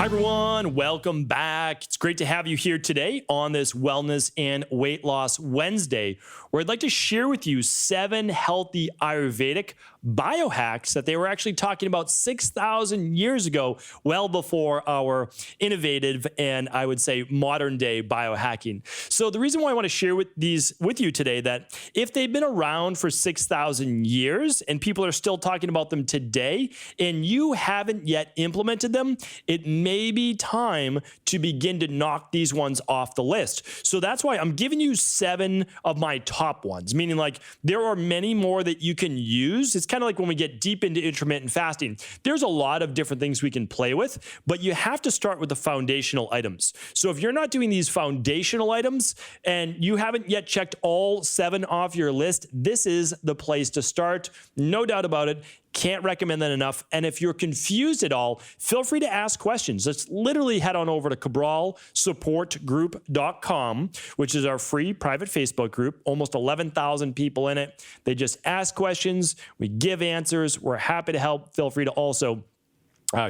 Everyone, welcome back. It's great to have you here today on this Wellness and Weight Loss Wednesday, where I'd like to share with you 7 healthy Ayurvedic biohacks that they were actually talking about 6,000 years ago, well before our innovative and I would say modern day biohacking. So the reason why I want to share these with you today, that if they've been around for 6,000 years and people are still talking about them today and you haven't yet implemented them, it may be time to begin to knock these ones off the list. So that's why I'm giving you 7 of my top ones, meaning like there are many more that you can use. It's kind of like when we get deep into intermittent fasting, there's a lot of different things we can play with, but you have to start with the foundational items. So if you're not doing these foundational items and you haven't yet checked all 7 off your list, this is the place to start. No doubt about it. Can't recommend that enough. And if you're confused at all, feel free to ask questions. Let's literally head on over to cabralsupportgroup.com, which is our free private Facebook group, almost 11,000 people in it. They just ask questions. We give answers. We're happy to help. Feel free to also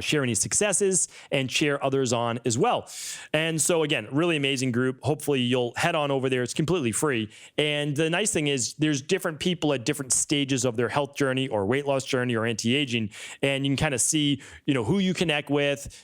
share any successes and cheer others on as well. And so again, really amazing group. Hopefully you'll head on over there. It's completely free. And the nice thing is there's different people at different stages of their health journey or weight loss journey or anti-aging. And you can kind of see, who you connect with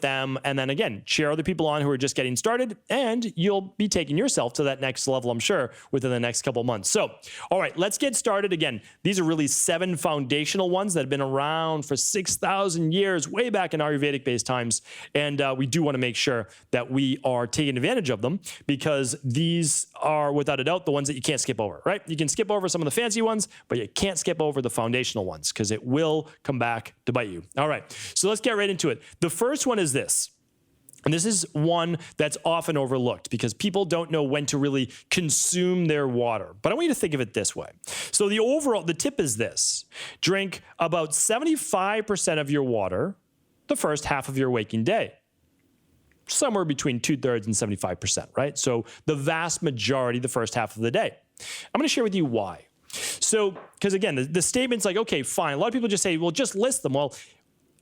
them, and then again, share other people on who are just getting started, and you'll be taking yourself to that next level, I'm sure, within the next couple of months. So, all right, let's get started. Again, these are really 7 foundational ones that have been around for 6,000 years, way back in Ayurvedic-based times, and we do want to make sure that we are taking advantage of them because these are, without a doubt, the ones that you can't skip over, right? You can skip over some of the fancy ones, but you can't skip over the foundational ones because it will come back to bite you. All right, so let's get right into it. The first one is this. And this is one that's often overlooked because people don't know when to really consume their water. But I want you to think of it this way. So the tip is this: drink about 75% of your water the first half of your waking day. Somewhere between 2/3 and 75%, right? So the vast majority the first half of the day. I'm going to share with you why. So, because again, the statement's like, okay, fine. A lot of people just say, well, just list them. Well,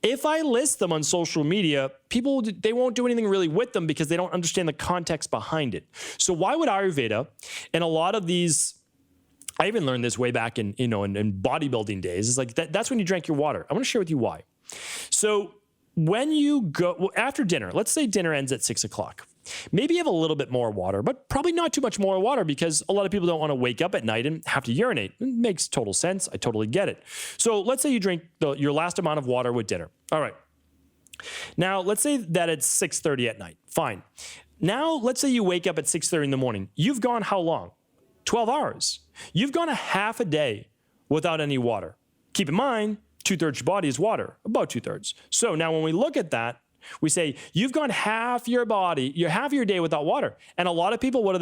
if I list them on social media, people, they won't do anything really with them because they don't understand the context behind it. So why would Ayurveda and a lot of these, I even learned this way back in bodybuilding days, is like that's when you drank your water. I want to share with you why. So when you go after dinner, let's say dinner ends at 6 o'clock. Maybe you have a little bit more water, but probably not too much more water because a lot of people don't want to wake up at night and have to urinate. It makes total sense. I totally get it. So let's say you drink your last amount of water with dinner. All right. Now, let's say that it's 6:30 at night. Fine. Now, let's say you wake up at 6:30 in the morning. You've gone how long? 12 hours. You've gone a half a day without any water. Keep in mind, 2/3 your body is water, about 2/3. So now when we look at that, we say, you've gone half your day without water. And a lot of people, what do?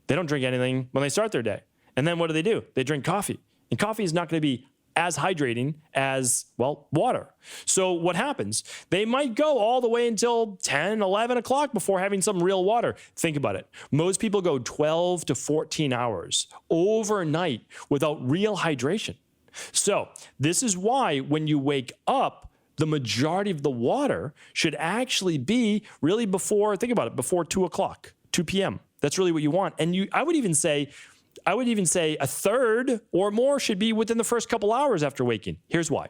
They don't drink anything when they start their day. And then what do? They drink coffee. And coffee is not going to be as hydrating as, well, water. So what happens? They might go all the way until 10, 11 o'clock before having some real water. Think about it. Most people go 12 to 14 hours overnight without real hydration. So this is why when you wake up, the majority of the water should actually be really before, think about it, before 2 o'clock, 2 p.m. That's really what you want. And I would even say a third or more should be within the first couple hours after waking. Here's why.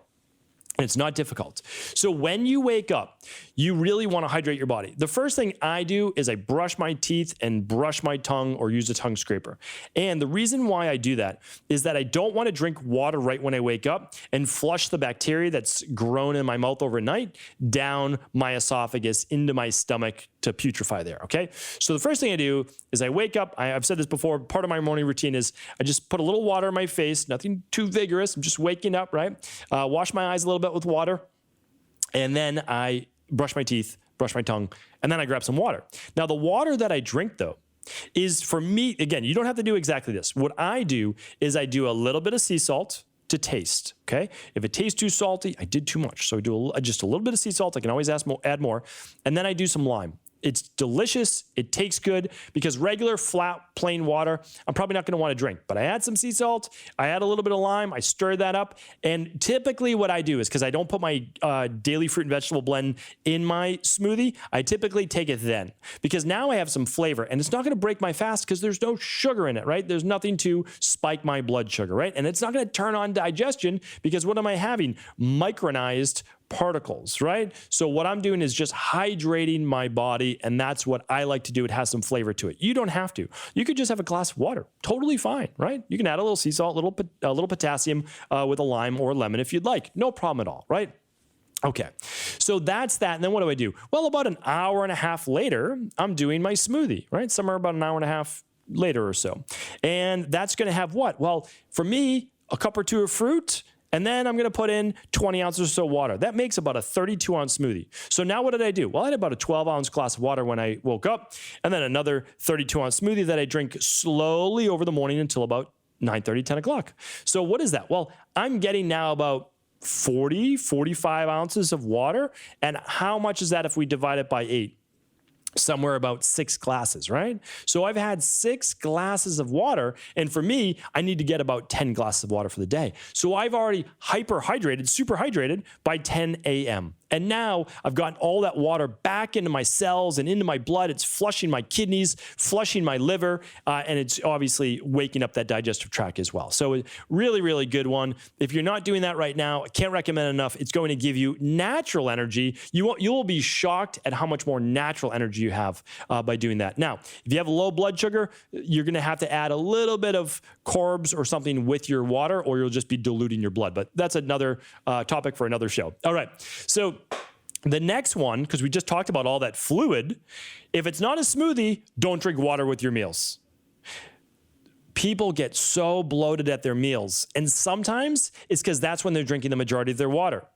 And it's not difficult. So when you wake up, you really want to hydrate your body. The first thing I do is I brush my teeth and brush my tongue or use a tongue scraper. And the reason why I do that is that I don't want to drink water right when I wake up and flush the bacteria that's grown in my mouth overnight down my esophagus into my stomach to putrefy there, okay? So the first thing I do is I wake up. I've said this before, part of my morning routine is I just put a little water on my face, nothing too vigorous. I'm just waking up, right? Wash my eyes a little bit with water, and then I brush my teeth, brush my tongue, and then I grab some water. Now, the water that I drink, though, is for me, again, you don't have to do exactly this. What I do is I do a little bit of sea salt to taste, okay? If it tastes too salty, I did too much. So I do just a little bit of sea salt. I can always add more. And then I do some lime. It's delicious. It tastes good because regular flat plain water, I'm probably not going to want to drink. But I add some sea salt. I add a little bit of lime. I stir that up. And typically what I do is, because I don't put my daily fruit and vegetable blend in my smoothie, I typically take it then. Because now I have some flavor. And it's not going to break my fast because there's no sugar in it, right? There's nothing to spike my blood sugar, right? And it's not going to turn on digestion because what am I having? Micronized particles, right? So what I'm doing is just hydrating my body, and that's what I like to do. It has some flavor to it. You don't have to. You could just have a glass of water. Totally fine, right? You can add a little sea salt, a little potassium with a lime or a lemon if you'd like. No problem at all, right? Okay, so that's that. And then what do I do? Well, about an hour and a half later, I'm doing my smoothie, right? Somewhere about an hour and a half later or so. And that's going to have what? Well, for me, a cup or two of fruit, and then I'm going to put in 20 ounces or so water. That makes about a 32-ounce smoothie. So now what did I do? Well, I had about a 12-ounce glass of water when I woke up, and then another 32-ounce smoothie that I drink slowly over the morning until about 9:30, 10 o'clock. So what is that? Well, I'm getting now about 45 ounces of water. And how much is that if we divide it by 8? Somewhere about 6 glasses, right? So I've had 6 glasses of water, and for me, I need to get about 10 glasses of water for the day. So I've already super hydrated by 10 a.m. And now I've gotten all that water back into my cells and into my blood. It's flushing my kidneys, flushing my liver, and it's obviously waking up that digestive tract as well. So really, really good one. If you're not doing that right now, I can't recommend enough. It's going to give you natural energy. You will be shocked at how much more natural energy you have by doing that. Now, if you have low blood sugar, you're going to have to add a little bit of carbs or something with your water, or you'll just be diluting your blood. But that's another topic for another show. All right. So the next one, because we just talked about all that fluid, if it's not a smoothie, don't drink water with your meals. People get so bloated at their meals, and sometimes it's because that's when they're drinking the majority of their water.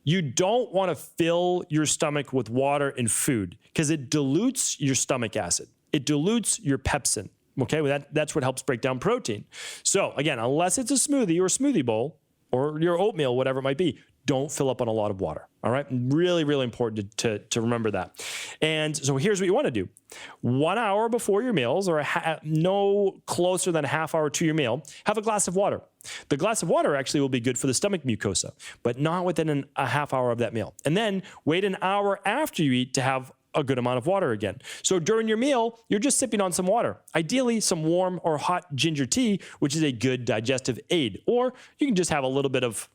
You don't want to fill your stomach with water and food because it dilutes your stomach acid. It dilutes your pepsin. Okay, well, that's what helps break down protein. So again, unless it's a smoothie or a smoothie bowl or your oatmeal, whatever it might be, don't fill up on a lot of water. All right, really, really important to remember that. And so here's what you want to do: 1 hour before your meals, or no closer than a half hour to your meal, have a glass of water. The glass of water actually will be good for the stomach mucosa, but not within a half hour of that meal. And then wait an hour after you eat to have a good amount of water again. So during your meal, you're just sipping on some water. Ideally, some warm or hot ginger tea, which is a good digestive aid. Or you can just have a little bit of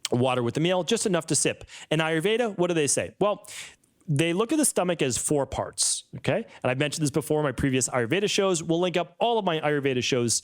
water with the meal, just enough to sip. In Ayurveda, what do they say? Well, they look at the stomach as 4 parts, okay? And I've mentioned this before in my previous Ayurveda shows. We'll link up all of my Ayurveda shows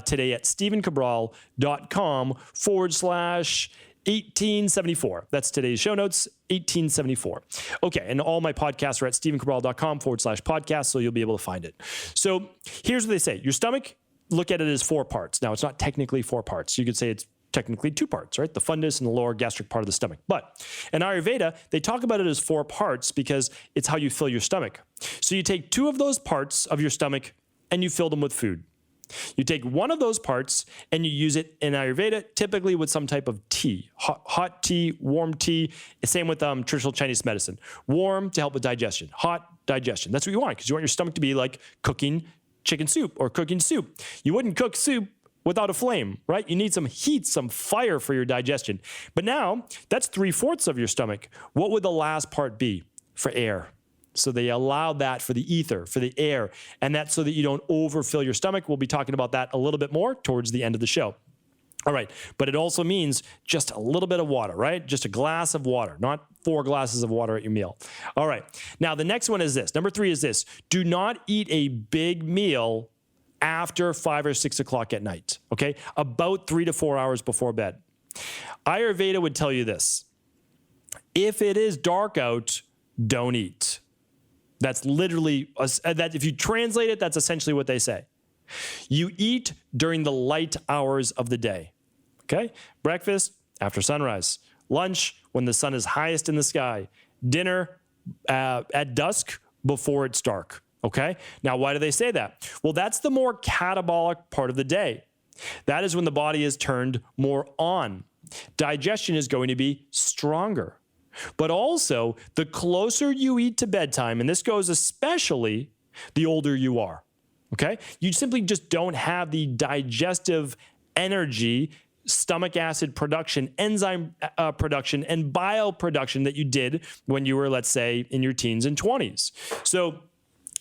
today at stephencabral.com/1874. That's today's show notes, 1874. Okay, and all my podcasts are at stephencabral.com/podcast, so you'll be able to find it. So here's what they say. Your stomach, look at it as 4 parts. Now, it's not technically 4 parts. You could say it's technically 2 parts, right? The fundus and the lower gastric part of the stomach. But in Ayurveda, they talk about it as 4 parts because it's how you fill your stomach. So you take 2 of those parts of your stomach and you fill them with food. You take 1 of those parts and you use it in Ayurveda, typically with some type of tea, hot tea, warm tea. Same with traditional Chinese medicine. Warm to help with digestion, hot digestion. That's what you want because you want your stomach to be like cooking chicken soup or cooking soup. You wouldn't cook soup without a flame, right? You need some heat, some fire for your digestion. But now that's 3/4 of your stomach. What would the last part be? For air. So they allowed that for the ether, for the air, and that's so that you don't overfill your stomach. We'll be talking about that a little bit more towards the end of the show. All right, but it also means just a little bit of water, right? Just a glass of water, not 4 glasses of water at your meal. All right, now the next one is this. Number 3 is this. Do not eat a big meal after 5 or 6 o'clock at night, okay? About 3 to 4 hours before bed. Ayurveda would tell you this. If it is dark out, don't eat. That's literally, that if you translate it, that's essentially what they say. You eat during the light hours of the day, okay? Breakfast after sunrise. Lunch when the sun is highest in the sky. Dinner at dusk before it's dark. Okay. Now, why do they say that? Well, that's the more catabolic part of the day. That is when the body is turned more on. Digestion is going to be stronger. But also, the closer you eat to bedtime, and this goes especially the older you are, okay? You simply just don't have the digestive energy, stomach acid production, enzyme production, and bile production that you did when you were, let's say, in your teens and 20s. So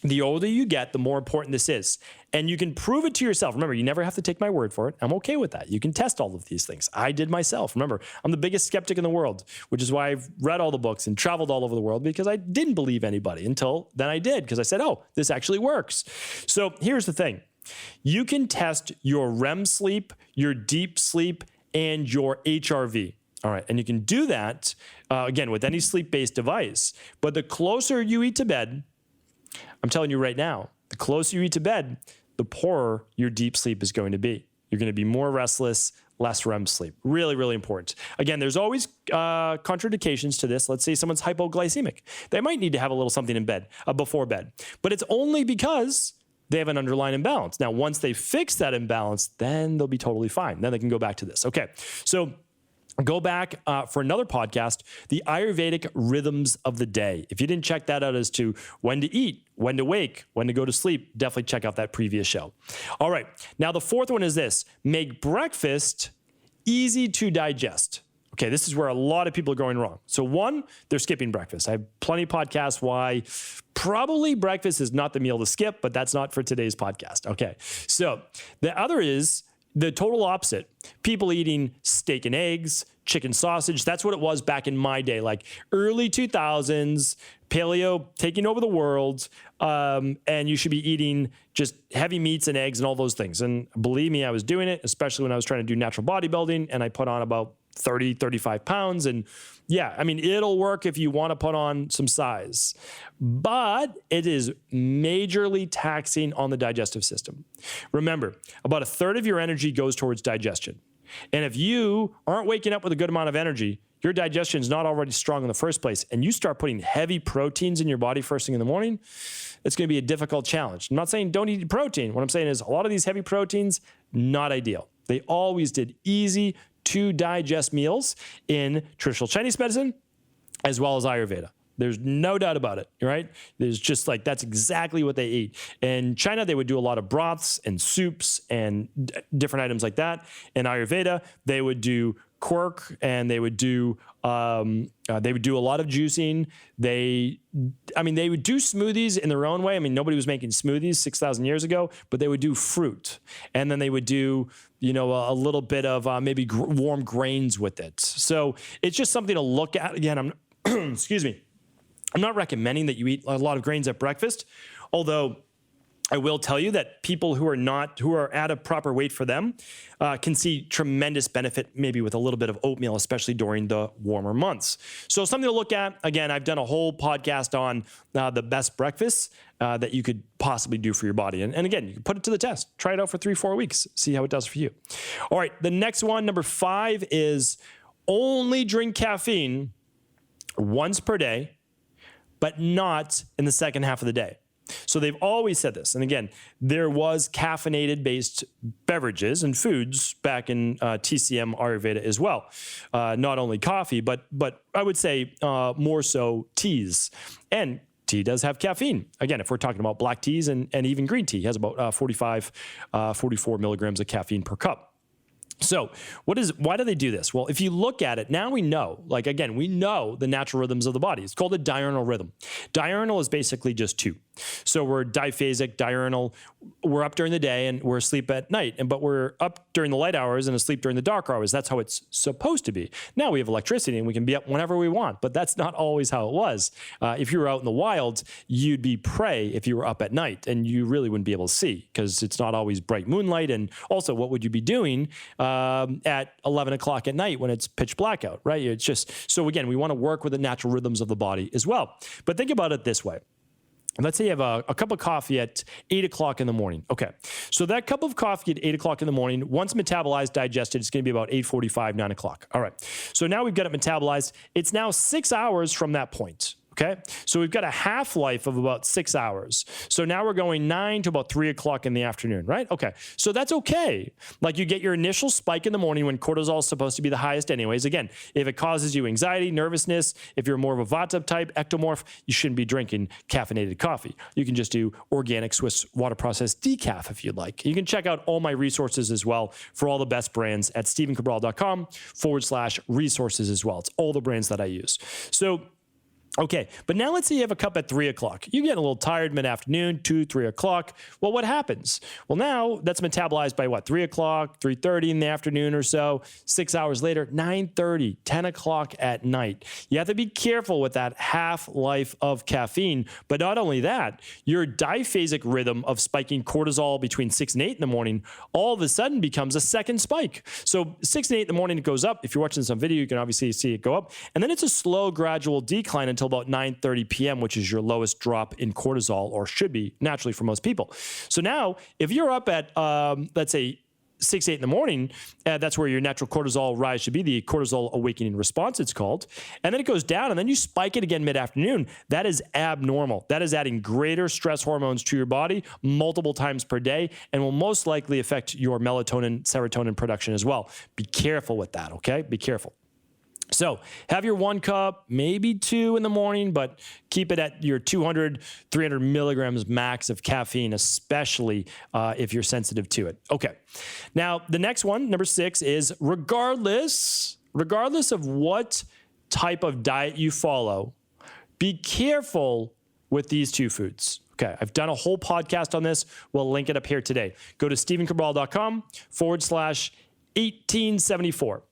the older you get, the more important this is. And you can prove it to yourself. Remember, you never have to take my word for it. I'm okay with that. You can test all of these things. I did myself. Remember, I'm the biggest skeptic in the world, which is why I've read all the books and traveled all over the world, because I didn't believe anybody until then I did, because I said, oh, this actually works. So here's the thing. You can test your REM sleep, your deep sleep, and your HRV. All right, and you can do that, again, with any sleep-based device. But the closer you eat to bed, I'm telling you right now, the closer you eat to bed, the poorer your deep sleep is going to be. You're going to be more restless, less REM sleep. Really, really important. Again, there's always contraindications to this. Let's say someone's hypoglycemic. They might need to have a little something in bed, before bed. But it's only because they have an underlying imbalance. Now, once they fix that imbalance, then they'll be totally fine. Then they can go back to this. Okay, so go back for another podcast, the Ayurvedic Rhythms of the Day. If you didn't check that out as to when to eat, when to wake, when to go to sleep, definitely check out that previous show. All right, now the fourth one is this: make breakfast easy to digest. Okay, this is where a lot of people are going wrong. So one, they're skipping breakfast. I have plenty of podcasts why probably breakfast is not the meal to skip, but that's not for today's podcast. Okay, so the other is the total opposite. People eating steak and eggs, chicken sausage. That's what it was back in my day, like early 2000s, paleo taking over the world. And you should be eating just heavy meats and eggs and all those things. And believe me, I was doing it, especially when I was trying to do natural bodybuilding, and I put on about 30, 35 pounds. And yeah, I mean, it'll work if you want to put on some size, but it is majorly taxing on the digestive system. Remember, about a third of your energy goes towards digestion. And if you aren't waking up with a good amount of energy, your digestion is not already strong in the first place, and you start putting heavy proteins in your body first thing in the morning, it's going to be a difficult challenge. I'm not saying don't eat protein. What I'm saying is a lot of these heavy proteins, not ideal. They always did easy to digest meals in traditional Chinese medicine as well as Ayurveda. There's no doubt about it, right? There's just like, that's exactly what they eat. In China, they would do a lot of broths and soups and different items like that. In Ayurveda, they would do quirk, and they would do a lot of juicing. They would do smoothies in their own way. I mean, nobody was making smoothies 6,000 years ago, but they would do fruit, and then they would do, a little bit of maybe warm grains with it. So it's just something to look at. Again, excuse me. I'm not recommending that you eat a lot of grains at breakfast, although I will tell you that people who are at a proper weight for them can see tremendous benefit maybe with a little bit of oatmeal, especially during the warmer months. So something to look at. Again, I've done a whole podcast on the best breakfasts that you could possibly do for your body. And again, you can put it to the test. Try it out for 3-4 weeks. See how it does for you. All right, the next one, number 5, is only drink caffeine once per day, but not in the second half of the day. So they've always said this. And again, there was caffeinated based beverages and foods back in TCM Ayurveda as well. Not only coffee, but I would say more so teas. And tea does have caffeine. Again, if we're talking about black teas and even green tea, has about 44 milligrams of caffeine per cup. So why do they do this? Well, if you look at it, now we know, we know the natural rhythms of the body. It's called a diurnal rhythm. Diurnal is basically just 2. So we're diphasic, diurnal. We're up during the day and we're asleep at night. But we're up during the light hours and asleep during the dark hours. That's how it's supposed to be. Now we have electricity and we can be up whenever we want, but that's not always how it was. If you were out in the wild, you'd be prey if you were up at night, and you really wouldn't be able to see because it's not always bright moonlight. And also, what would you be doing at 11 o'clock at night when it's pitch black out, right? It's just, so again, we want to work with the natural rhythms of the body as well. But think about it this way. Let's say you have a cup of coffee at 8 o'clock in the morning. Okay, so that cup of coffee at 8 o'clock in the morning, once metabolized, digested, it's going to be about 8:45, 9 o'clock. All right, so now we've got it metabolized. It's now 6 hours from that point. Okay, so we've got a half-life of about 6 hours. So now we're going 9 to about 3 o'clock in the afternoon, right? Okay, so that's okay. Like, you get your initial spike in the morning when cortisol is supposed to be the highest anyways. Again, if it causes you anxiety, nervousness, if you're more of a Vata type, ectomorph, you shouldn't be drinking caffeinated coffee. You can just do organic Swiss water processed decaf if you'd like. You can check out all my resources as well for all the best brands at stephencabral.com/resources as well. It's all the brands that I use. So, okay, but now let's say you have a cup at 3 o'clock. You're getting a little tired mid-afternoon, 2, 3 o'clock. Well, what happens? Well, now that's metabolized by what? 3 o'clock, 3:30 in the afternoon or so. 6 hours later, 9:30, 10 o'clock at night. You have to be careful with that half-life of caffeine. But not only that, your diphasic rhythm of spiking cortisol between 6 and 8 in the morning all of a sudden becomes a second spike. So 6 and 8 in the morning, it goes up. If you're watching some video, you can obviously see it go up. And then it's a slow, gradual decline until about 9:30 p.m., which is your lowest drop in cortisol, or should be naturally for most people. So now, if you're up at, let's say, 6, 8 in the morning, that's where your natural cortisol rise should be, the cortisol awakening response, it's called. And then it goes down, and then you spike it again mid-afternoon. That is abnormal. That is adding greater stress hormones to your body multiple times per day, and will most likely affect your melatonin, serotonin production as well. Be careful with that, okay? Be careful. So have your 1 cup, maybe 2 in the morning, but keep it at your 200, 300 milligrams max of caffeine, especially if you're sensitive to it. Okay. Now, the next one, number 6, is regardless of what type of diet you follow, be careful with these 2 foods. Okay, I've done a whole podcast on this. We'll link it up here today. Go to stephencabral.com/1874.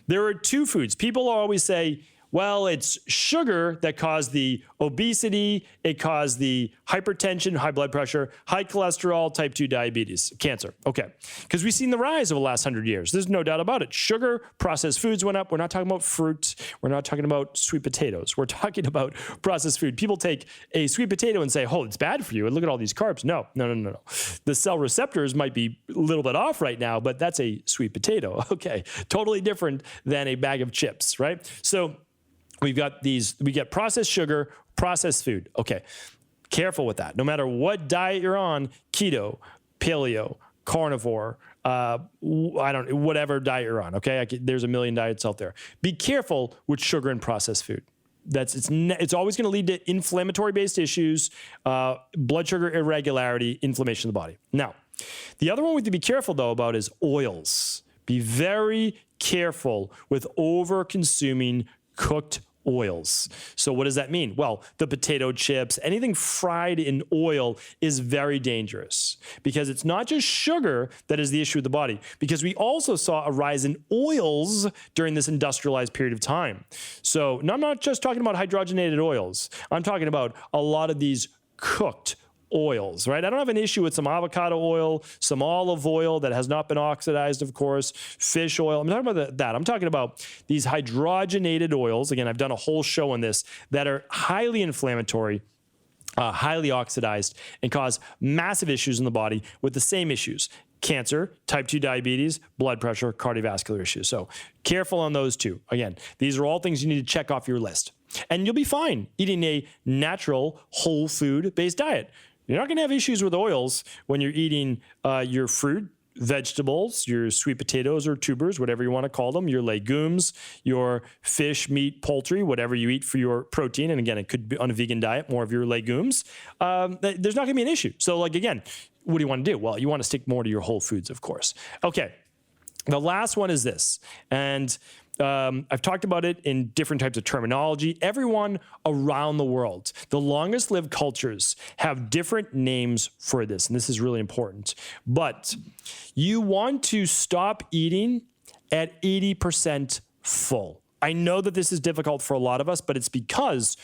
There are 2 foods. People always say, well, it's sugar that caused the obesity, it caused the hypertension, high blood pressure, high cholesterol, type 2 diabetes, cancer. Okay, because we've seen the rise over the last 100 years. There's no doubt about it. Sugar, processed foods went up. We're not talking about fruit. We're not talking about sweet potatoes. We're talking about processed food. People take a sweet potato and say, oh, it's bad for you, and look at all these carbs. No. The cell receptors might be a little bit off right now, but that's a sweet potato. Okay, totally different than a bag of chips, right? So we get processed sugar, processed food. Okay, careful with that. No matter what diet you're on, keto, paleo, carnivore, whatever diet you're on, okay? There's a million diets out there. Be careful with sugar and processed food. It's always going to lead to inflammatory-based issues, blood sugar irregularity, inflammation of the body. Now, the other one we have to be careful, though, about is oils. Be very careful with over-consuming cooked oils. So what does that mean? Well, the potato chips, anything fried in oil is very dangerous, because it's not just sugar that is the issue with the body, because we also saw a rise in oils during this industrialized period of time. So I'm not just talking about hydrogenated oils. I'm talking about a lot of these cooked oils, right? I don't have an issue with some avocado oil, some olive oil that has not been oxidized, of course, fish oil. I'm talking about that. I'm talking about these hydrogenated oils. Again, I've done a whole show on this, that are highly inflammatory, highly oxidized, and cause massive issues in the body with the same issues: cancer, type 2 diabetes, blood pressure, cardiovascular issues. So careful on those 2. Again, these are all things you need to check off your list. And you'll be fine eating a natural, whole food-based diet. You're not going to have issues with oils when you're eating your fruit, vegetables, your sweet potatoes or tubers, whatever you want to call them, your legumes, your fish, meat, poultry, whatever you eat for your protein. And again, it could be on a vegan diet, more of your legumes. There's not going to be an issue. So like, again, what do you want to do? Well, you want to stick more to your whole foods, of course. Okay. The last one is this. And I've talked about it in different types of terminology. Everyone around the world, the longest lived cultures, have different names for this, and this is really important. But you want to stop eating at 80% full. I know that this is difficult for a lot of us, but it's because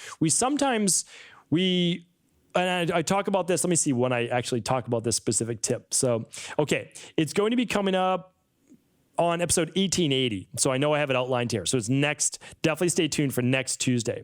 and I talk about this, let me see when I actually talk about this specific tip. So, okay, it's going to be coming up on episode 1880. So I know I have it outlined here. So it's next, definitely stay tuned for next Tuesday.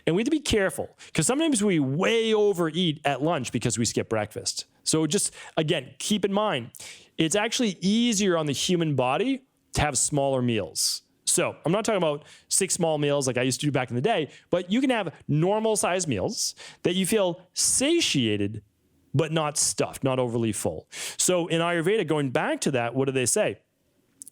And we have to be careful, because sometimes we way overeat at lunch because we skip breakfast. So just, again, keep in mind, it's actually easier on the human body to have smaller meals. So I'm not talking about 6 small meals like I used to do back in the day, but you can have normal sized meals that you feel satiated, but not stuffed, not overly full. So in Ayurveda, going back to that, what do they say?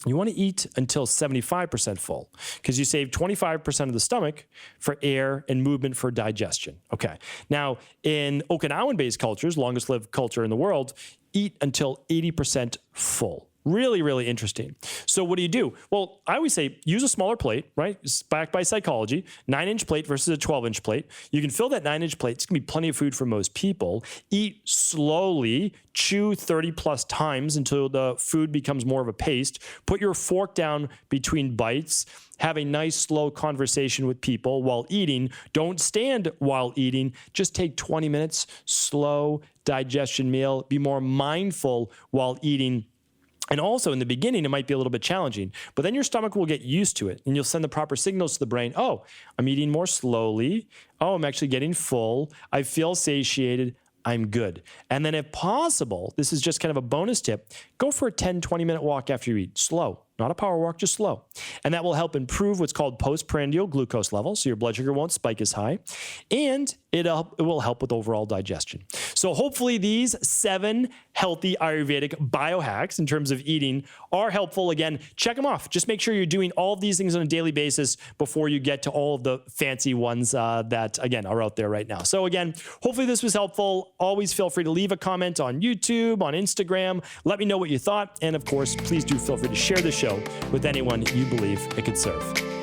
You want to eat until 75% full because you save 25% of the stomach for air and movement for digestion. Okay. Now, in Okinawan-based cultures, longest lived culture in the world, eat until 80% full. Really, really interesting. So what do? Well, I always say use a smaller plate, right? It's backed by psychology, 9-inch plate versus a 12-inch plate. You can fill that 9-inch plate. It's going to be plenty of food for most people. Eat slowly, chew 30 plus times until the food becomes more of a paste. Put your fork down between bites. Have a nice, slow conversation with people while eating. Don't stand while eating. Just take 20 minutes, slow digestion meal. Be more mindful while eating. And also in the beginning, it might be a little bit challenging, but then your stomach will get used to it and you'll send the proper signals to the brain. Oh, I'm eating more slowly. Oh, I'm actually getting full. I feel satiated. I'm good. And then if possible, this is just kind of a bonus tip, go for a 10, 20-minute walk after you eat. Slow, not a power walk, just slow. And that will help improve what's called postprandial glucose levels, so your blood sugar won't spike as high. And it will help with overall digestion. So hopefully these 7 healthy Ayurvedic biohacks in terms of eating are helpful. Again, check them off. Just make sure you're doing all of these things on a daily basis before you get to all of the fancy ones that, again, are out there right now. So again, hopefully this was helpful. Always feel free to leave a comment on YouTube, on Instagram. Let me know what you thought. And of course, please do feel free to share the show with anyone you believe it could serve.